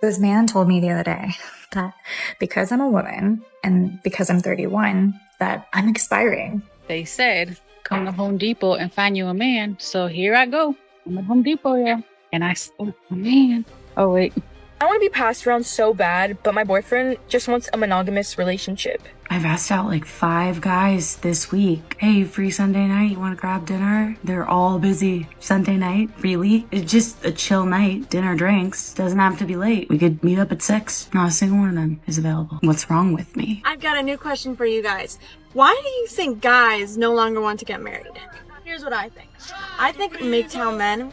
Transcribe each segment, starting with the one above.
This man told me the other day that because I'm a woman and because I'm 31, that I'm expiring. They said, come to Home Depot and find you a man. So here I go. I'm at Home Depot, yeah. And I saw a man. Oh, wait. I want to be passed around so bad, but my boyfriend just wants a monogamous relationship. I've asked out like 5 guys this week. Hey, free Sunday night, you want to grab dinner? They're all busy. Sunday night? Really? It's just a chill night. Dinner, drinks. Doesn't have to be late. We could meet up at 6. Not a single one of them is available. What's wrong with me? I've got a new question for you guys. Why do you think guys no longer want to get married? Here's what I think. I think migtow men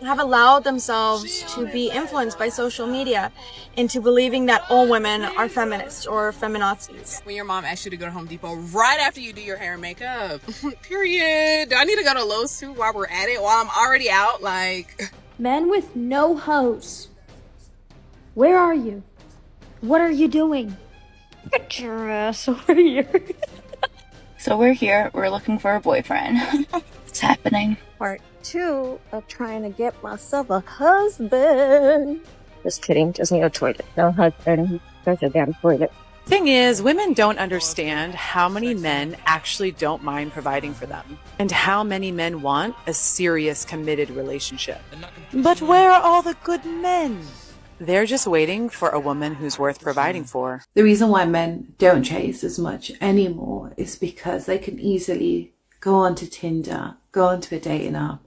have allowed themselves to be influenced by social media into believing that all women are feminists or feminazis. When your mom asks you to go to Home Depot right after you do your hair and makeup, period. Do I need to go to Lowe's too while we're at it, while I'm already out? Like, men with no hose. Where are you? What are you doing? Get your ass over here. So we're here, we're looking for a boyfriend. It's happening. Part 2 of trying to get myself a husband. Just kidding, just need a toilet. No husband, there's a damn toilet. Thing is, women don't understand how many men actually don't mind providing for them, and how many men want a serious, committed relationship. But where are all the good men? They're just waiting for a woman who's worth providing for. The reason why men don't chase as much anymore is because they can easily go onto Tinder, go onto a dating app,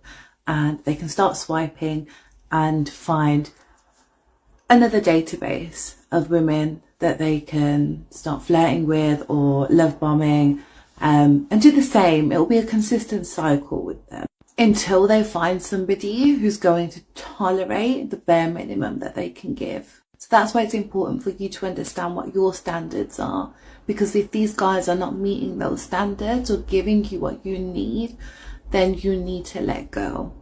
and they can start swiping and find another database of women that they can start flirting with or love bombing, and do the same. It'll be a consistent cycle with them until they find somebody who's going to tolerate the bare minimum that they can give. So that's why it's important for you to understand what your standards are, because if these guys are not meeting those standards or giving you what you need, then you need to let go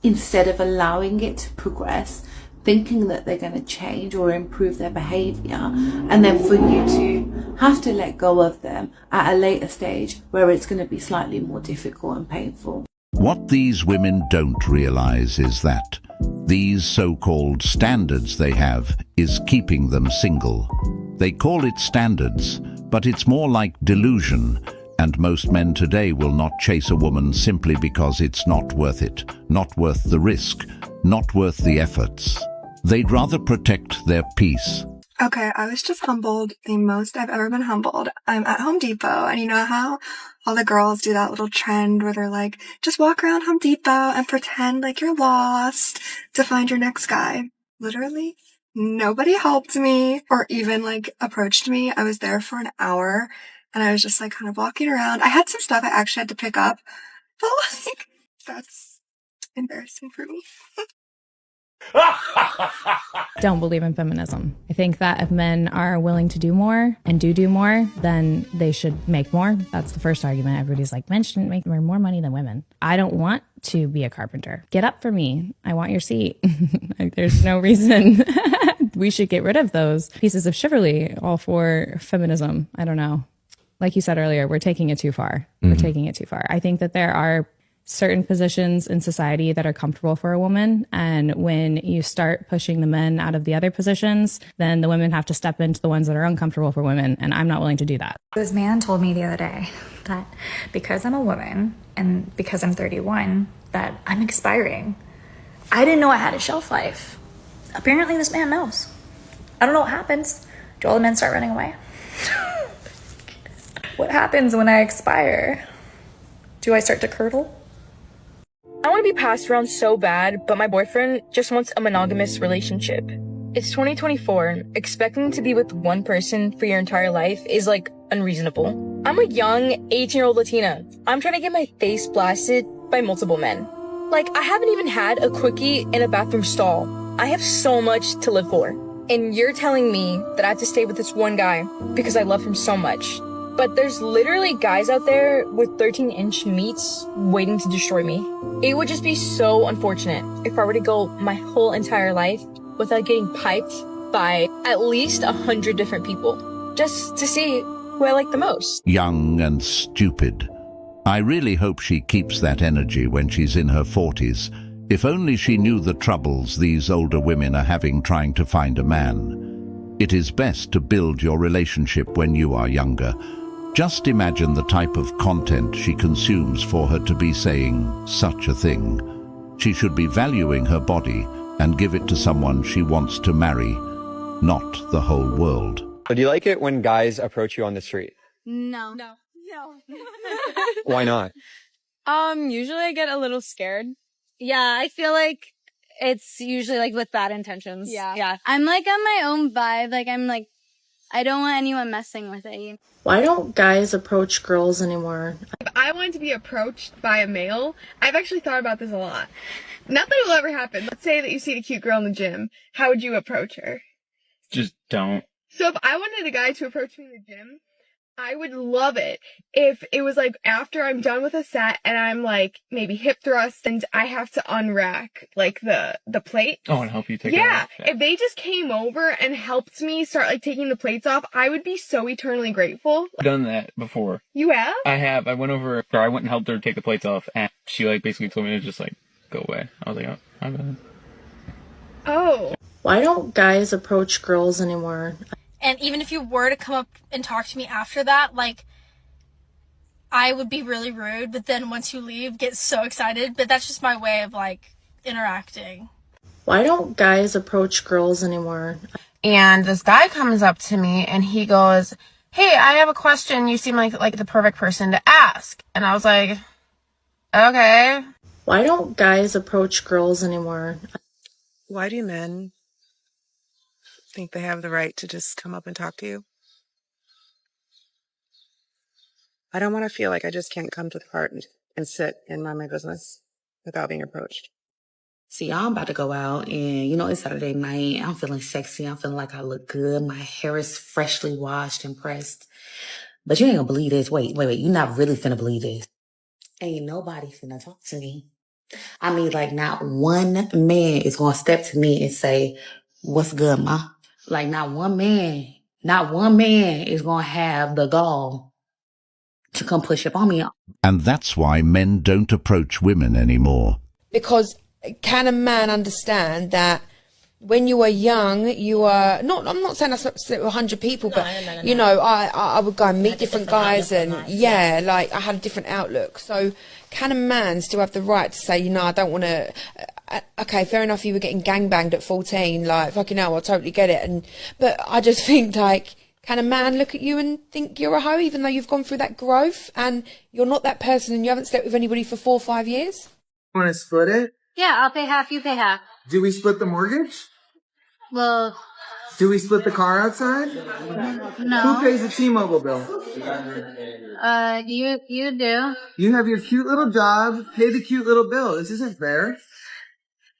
instead of allowing it to progress, thinking that they're going to change or improve their behavior, and then for you to have to let go of them at a later stage where it's going to be slightly more difficult and painful. What these women don't realize is that these so-called standards they have is keeping them single. They call it standards, but it's more like delusion, and most men today will not chase a woman simply because it's not worth it, not worth the risk, not worth the efforts. They'd rather protect their peace. Okay, I was just humbled, the most I've ever been humbled. I'm at Home Depot, and you know how all the girls do that little trend where they're like, just walk around Home Depot and pretend like you're lost to find your next guy. Literally, nobody helped me or even like approached me. I was there for an hour, and I was just like kind of walking around. I had some stuff I actually had to pick up, but like, that's embarrassing for me. Don't believe in feminism. I think that if men are willing to do more and do more, then they should make more. That's the first argument. Everybody's like, men shouldn't make more money than women. I don't want to be a carpenter. Get up for me. I want your seat. Like, there's no reason we should get rid of those pieces of chivalry all for feminism. I don't know. Like you said earlier, we're taking it too far. We're taking it too far. I think that there are certain positions in society that are comfortable for a woman. And when you start pushing the men out of the other positions, then the women have to step into the ones that are uncomfortable for women. And I'm not willing to do that. This man told me the other day that because I'm a woman and because I'm 31, that I'm expiring. I didn't know I had a shelf life. Apparently this man knows. I don't know what happens. Do all the men start running away? What happens when I expire? Do I start to curdle? I want to be passed around so bad, but my boyfriend just wants a monogamous relationship. It's 2024. Expecting to be with one person for your entire life is like unreasonable. I'm a young 18-year-old Latina. I'm trying to get my face blasted by multiple men. Like, I haven't even had a quickie in a bathroom stall. I have so much to live for. And you're telling me that I have to stay with this one guy because I love him so much. But there's literally guys out there with 13-inch meats waiting to destroy me. It would just be so unfortunate if I were to go my whole entire life without getting piped by at least 100 different people, just to see who I like the most. Young and stupid. I really hope she keeps that energy when she's in her 40s. If only she knew the troubles these older women are having trying to find a man. It is best to build your relationship when you are younger. Just imagine the type of content she consumes for her to be saying such a thing. She should be valuing her body and give it to someone she wants to marry, not the whole world. So do you like it when guys approach you on the street? No. Why not? Usually I get a little scared. Yeah, I feel like it's usually like with bad intentions. Yeah. I'm like on my own vibe. Like I'm like, I don't want anyone messing with it. Why don't guys approach girls anymore? If I wanted to be approached by a male, I've actually thought about this a lot. Not that it will ever happen. Let's say that you see a cute girl in the gym. How would you approach her? Just don't. So if I wanted a guy to approach me in the gym, I would love it if it was like after I'm done with a set and I'm like maybe hip thrust and I have to unrack like the plate. Oh, and help you take it Yeah. off. If they just came over and helped me start like taking the plates off, I would be so eternally grateful. I've done that before. You have? I have. I went and helped her take the plates off, and she like basically told me to just like go away. I was like, oh, my bad. Oh. Why don't guys approach girls anymore? And even if you were to come up and talk to me after that, like, I would be really rude, but then once you leave, get so excited. But that's just my way of, like, interacting. Why don't guys approach girls anymore? And this guy comes up to me and he goes, "Hey, I have a question. You seem like the perfect person to ask." And I was like, okay. Why don't guys approach girls anymore? Why do men think they have the right to just come up and talk to you? I don't want to feel like I just can't come to the part and sit and mind my business without being approached. See, I'm about to go out and, it's Saturday night. I'm feeling sexy. I'm feeling like I look good. My hair is freshly washed and pressed. But you ain't gonna believe this. Wait. You're not really finna believe this. Ain't nobody finna talk to me. I mean, like, not one man is gonna step to me and say, "What's good, ma?" Like, not one man is gonna have the gall to come push up on me. And that's why men don't approach women anymore. Because can a man understand that when you are young, you are not, I'm not saying I slept with 100 people, but no. I would go and meet different guys and like I had a different outlook. So can a man still have the right to say, I don't want to, okay, fair enough, you were getting gangbanged at 14, like, fucking hell, I totally get it. But I just think, like, can a man look at you and think you're a hoe, even though you've gone through that growth and you're not that person and you haven't slept with anybody for 4 or 5 years? Want to split it? Yeah, I'll pay half, you pay half. Do we split the mortgage? Well, Do we split the car outside? no. Who pays the T-Mobile bill? You do. You have your cute little job, pay the cute little bill. This isn't fair.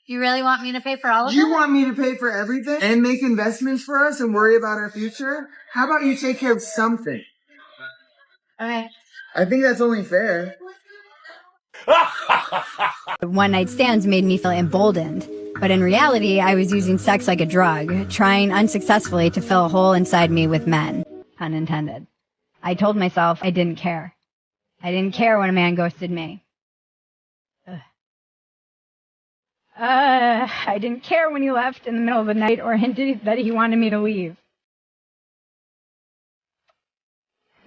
You really want me to pay for all of it? You want me to pay for everything and make investments for us and worry about our future? How about you take care of something? Okay. I think that's only fair. One night stands made me feel emboldened, but in reality, I was using sex like a drug, trying unsuccessfully to fill a hole inside me with men. Pun intended. I told myself I didn't care. I didn't care when a man ghosted me. I didn't care when he left in the middle of the night or hinted that he wanted me to leave.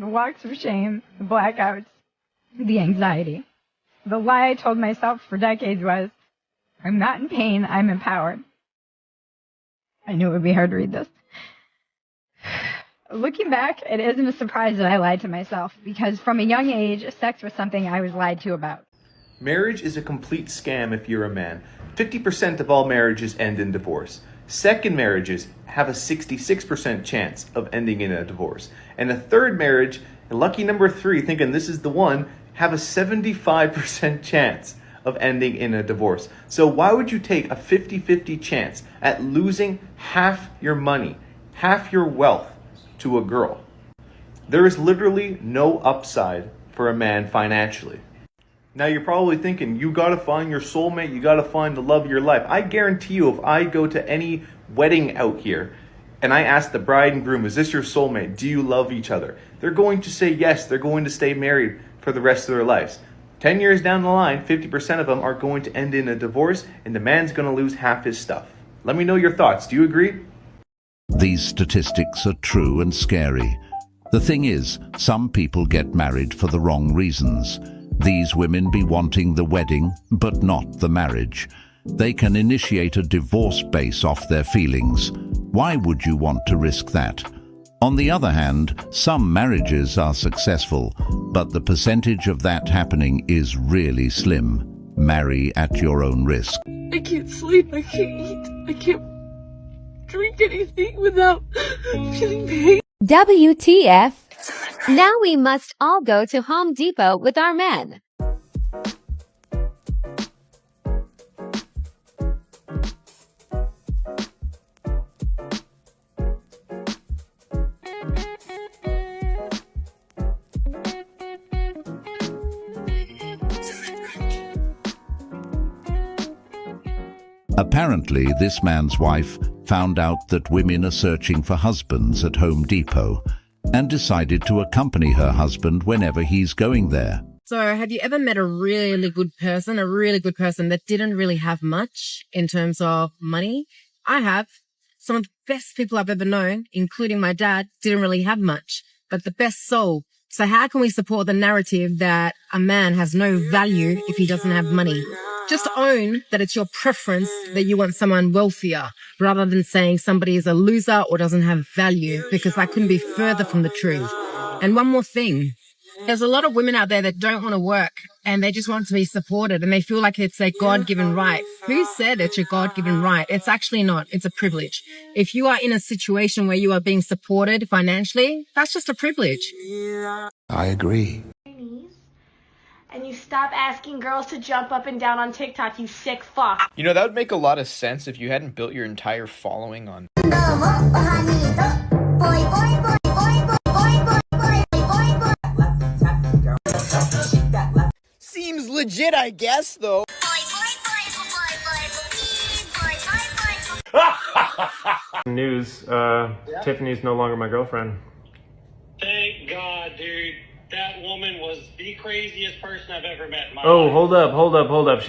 The walks of shame, the blackouts, the anxiety. The lie I told myself for decades was, I'm not in pain, I'm empowered. I knew it would be hard to read this. Looking back, it isn't a surprise that I lied to myself, because from a young age, sex was something I was lied to about. Marriage is a complete scam if you're a man. 50% of all marriages end in divorce. Second marriages have a 66% chance of ending in a divorce. And a third marriage, a lucky number 3, thinking this is the one, have a 75% chance of ending in a divorce. So why would you take a 50-50 chance at losing half your money, half your wealth to a girl? There is literally no upside for a man financially. Now you're probably thinking, you gotta find your soulmate, you gotta find the love of your life. I guarantee you, if I go to any wedding out here and I ask the bride and groom, is this your soulmate? Do you love each other? They're going to say yes, they're going to stay married for the rest of their lives. 10 years down the line, 50% of them are going to end in a divorce, and the man's going to lose half his stuff. Let me know your thoughts. Do you agree? These statistics are true and scary. The thing is, some people get married for the wrong reasons. These women be wanting the wedding, but not the marriage. They can initiate a divorce based off their feelings. Why would you want to risk that? On the other hand, some marriages are successful, but the percentage of that happening is really slim. Marry at your own risk. I can't sleep, I can't eat, I can't drink anything without feeling pain. WTF? Now we must all go to Home Depot with our men. Apparently, this man's wife found out that women are searching for husbands at Home Depot and decided to accompany her husband whenever he's going there. So have you ever met a really good person that didn't really have much in terms of money? I have. Some of the best people I've ever known, including my dad, didn't really have much, but the best soul. So how can we support the narrative that a man has no value if he doesn't have money? Just own that it's your preference that you want someone wealthier rather than saying somebody is a loser or doesn't have value, because that couldn't be further from the truth. And one more thing. There's a lot of women out there that don't want to work and they just want to be supported and they feel like it's a God-given right. Who said it's your God-given right? It's actually not. It's a privilege. If you are in a situation where you are being supported financially, that's just a privilege. I agree. And you stop asking girls to jump up and down on TikTok, you sick fuck. You know, that would make a lot of sense if you hadn't built your entire following on... Seems legit, I guess, though. News, Tiffany's no longer my girlfriend. Thank God, dude. That woman was the craziest person I've ever met in my Oh, life. hold up.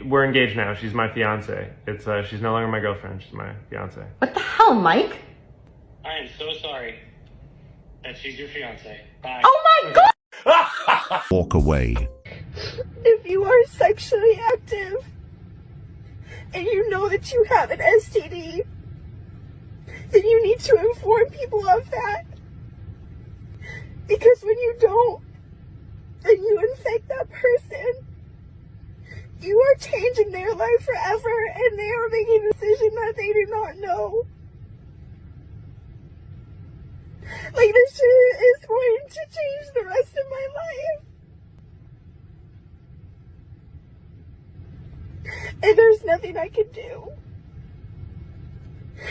We're engaged now. She's my fiance. She's no longer my girlfriend. She's my fiance. What the hell, Mike? I am so sorry that she's your fiance. Bye. Oh my God! Walk away. If you are sexually active and you know that you have an STD, then you need to inform people of that. Because when you don't, and you infect that person, you are changing their life forever, and they are making a decision that they do not know. Like, this shit is going to change the rest of my life. And there's nothing I can do.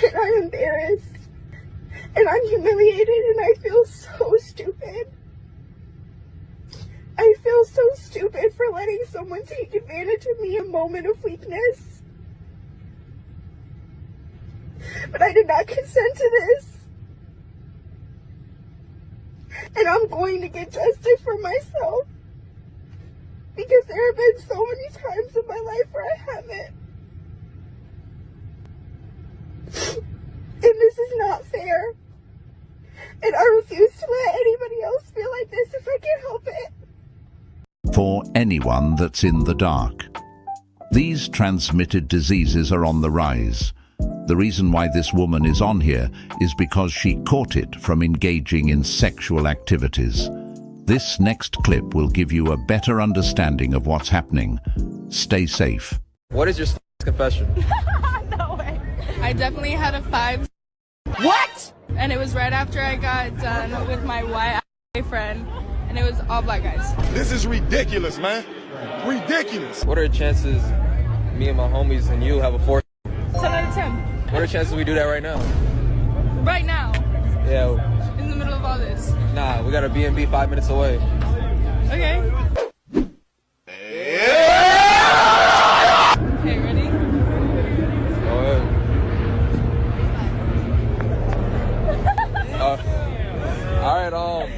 And I'm embarrassed. And I'm humiliated and I feel so stupid. I feel so stupid for letting someone take advantage of me in a moment of weakness. But I did not consent to this. And I'm going to get justice for myself. Because there have been so many times in my life where I haven't. And this is not fair. And I refuse to let anybody else feel like this if I can help it. For anyone that's in the dark. These transmitted diseases are on the rise. The reason why this woman is on here is because she caught it from engaging in sexual activities. This next clip will give you a better understanding of what's happening. Stay safe. What is your confession? No way. I definitely had a 5. What? And it was right after I got done with my white boyfriend, and it was all black guys. This is ridiculous, man. Ridiculous. What are the chances me and my homies and you have a 4? 10 out of 10. What are the chances we do that right now? Right now? Yeah. In the middle of all this? Nah, we got a B&B 5 minutes away. Okay. Okay, ready? Go ahead. All right,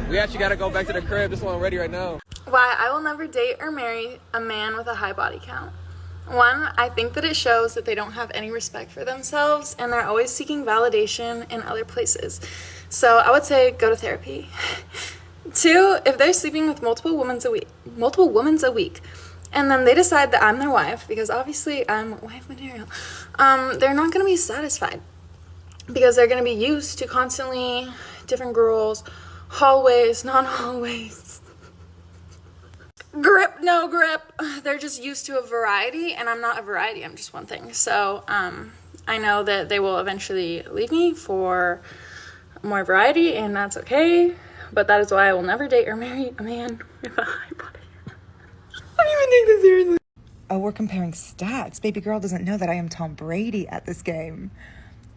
we actually gotta go back to the crib. This one ready right now. Why I will never date or marry a man with a high body count. One, I think that it shows that they don't have any respect for themselves and they're always seeking validation in other places. So I would say go to therapy. Two, if they're sleeping with multiple women a week, and then they decide that I'm their wife, because obviously I'm wife material, they're not going to be satisfied because they're going to be used to constantly different girls, hallways, non-hallways. Grip, no grip. They're just used to a variety, and I'm not a variety. I'm just one thing. So I know that they will eventually leave me for more variety, and that's okay. But that is why I will never date or marry a man with a high body. I don't even take this seriously. Oh, we're comparing stats. Baby girl doesn't know that I am Tom Brady at this game.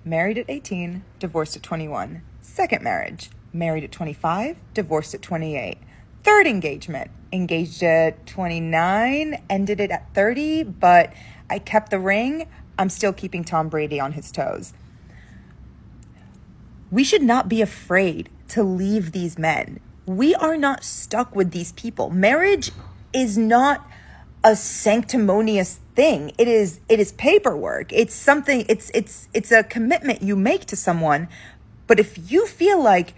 Married at 18, divorced at 21. Second marriage, married at 25, divorced at 28. Third engagement, engaged at 29, ended it at 30, but I kept the ring. I'm still keeping Tom Brady on his toes. We should not be afraid to leave these men. We are not stuck with these people. Marriage is not a sanctimonious thing. It is paperwork. It's something, it's a commitment you make to someone. But if you feel like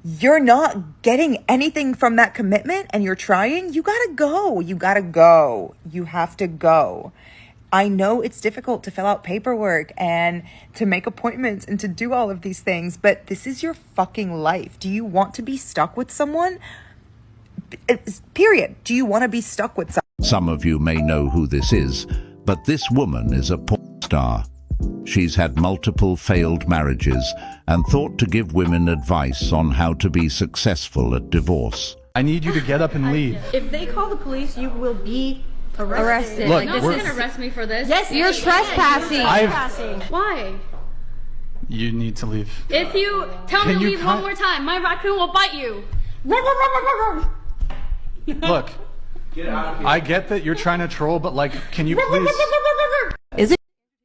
you're not getting anything from that commitment and you're trying, you gotta go. You gotta go. You have to go. I know it's difficult to fill out paperwork and to make appointments and to do all of these things, but this is your fucking life. Do you want to be stuck with someone? Period. Do you want to be stuck with someone? Some of you may know who this is, but this woman is a porn star. She's had multiple failed marriages and thought to give women advice on how to be successful at divorce. I need you to get up and leave. If they call the police, you will be arrested. Look, no one's gonna arrest me for this. Yes, you're trespassing. Why? You need to leave. If you tell me to leave one more time, my raccoon will bite you. Look, I get that you're trying to troll, but like, can you please? Is it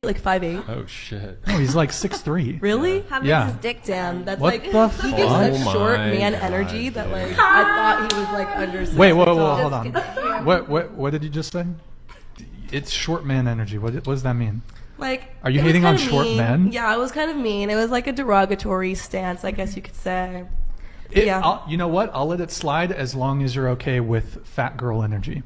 like 5'8"? Oh shit! Oh, he's like 6'3". Really? How big Yeah. is his dick, Dan? That's What like the he gives fuck? such short Oh my man God, energy that like dude. I thought he was like under. 6 Wait, feet whoa, tall. hold on. What did you just say? It's short man energy. What does that mean? Like, Are you it was hating on kinda short mean. men? Yeah, it was kind of mean. It was like a derogatory stance, I guess you could say. Yeah. You know what? I'll let it slide as long as you're okay with fat girl energy.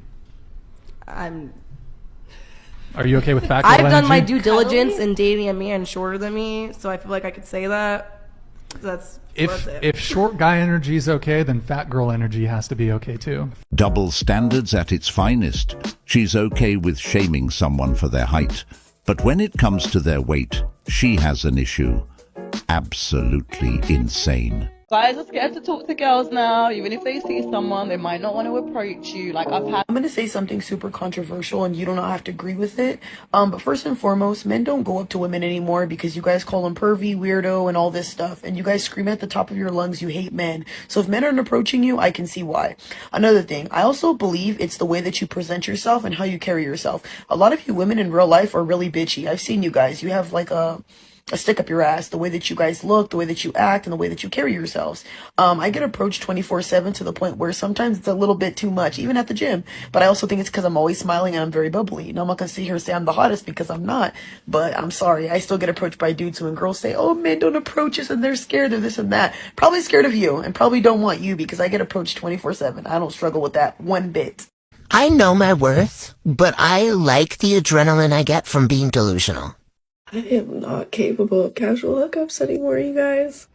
Are you okay with fat girl energy? I've done my due diligence in dating a man shorter than me, so I feel like I could say that. That's it. If short guy energy is okay, then fat girl energy has to be okay too. Double standards at its finest. She's okay with shaming someone for their height, but when it comes to their weight, she has an issue. Absolutely insane. Guys are scared to talk to girls now. Even if they see someone, they might not want to approach you. Like I'm going to say something super controversial and you do not have to agree with it. But first and foremost, men don't go up to women anymore because you guys call them pervy, weirdo, and all this stuff. And you guys scream at the top of your lungs you hate men. So if men aren't approaching you, I can see why. Another thing, I also believe it's the way that you present yourself and how you carry yourself. A lot of you women in real life are really bitchy. I've seen you guys. You have like a stick up your ass, the way that you guys look, the way that you act, and the way that you carry yourselves. I get approached 24/7 to the point where sometimes it's a little bit too much, even at the gym. But I also think it's because I'm always smiling and I'm very bubbly. Now, I'm not going to sit here and say I'm the hottest because I'm not, but I'm sorry. I still get approached by dudes when girls say, oh, men don't approach us and they're scared of this and that. Probably scared of you and probably don't want you because I get approached 24/7. I don't struggle with that one bit. I know my worth, but I like the adrenaline I get from being delusional. I am not capable of casual hookups anymore, you guys.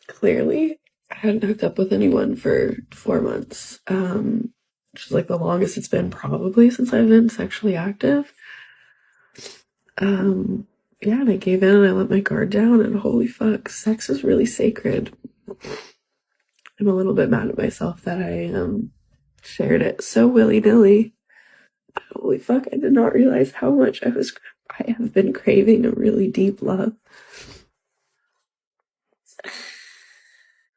Clearly, I hadn't hooked up with anyone for 4 months, which is like the longest it's been probably since I've been sexually active. Yeah, and I gave in and I let my guard down, and holy fuck, sex is really sacred. I'm a little bit mad at myself that I shared it so willy-nilly. Holy fuck, I did not realize how much I have been craving a really deep love.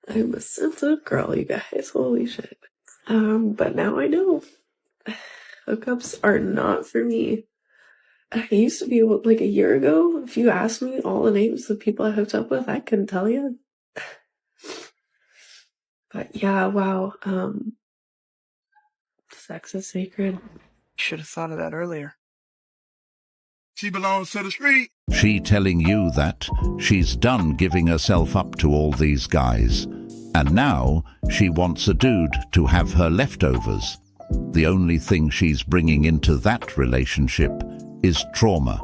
I'm a sensitive girl, you guys. Holy shit. But now I know. Hookups are not for me. I used to be able, like a year ago, if you asked me all the names of people I hooked up with, I couldn't tell you. But yeah, wow. Sex is sacred. Should have thought of that earlier. She belongs to the street. She telling you that she's done giving herself up to all these guys. And now she wants a dude to have her leftovers. The only thing she's bringing into that relationship is trauma.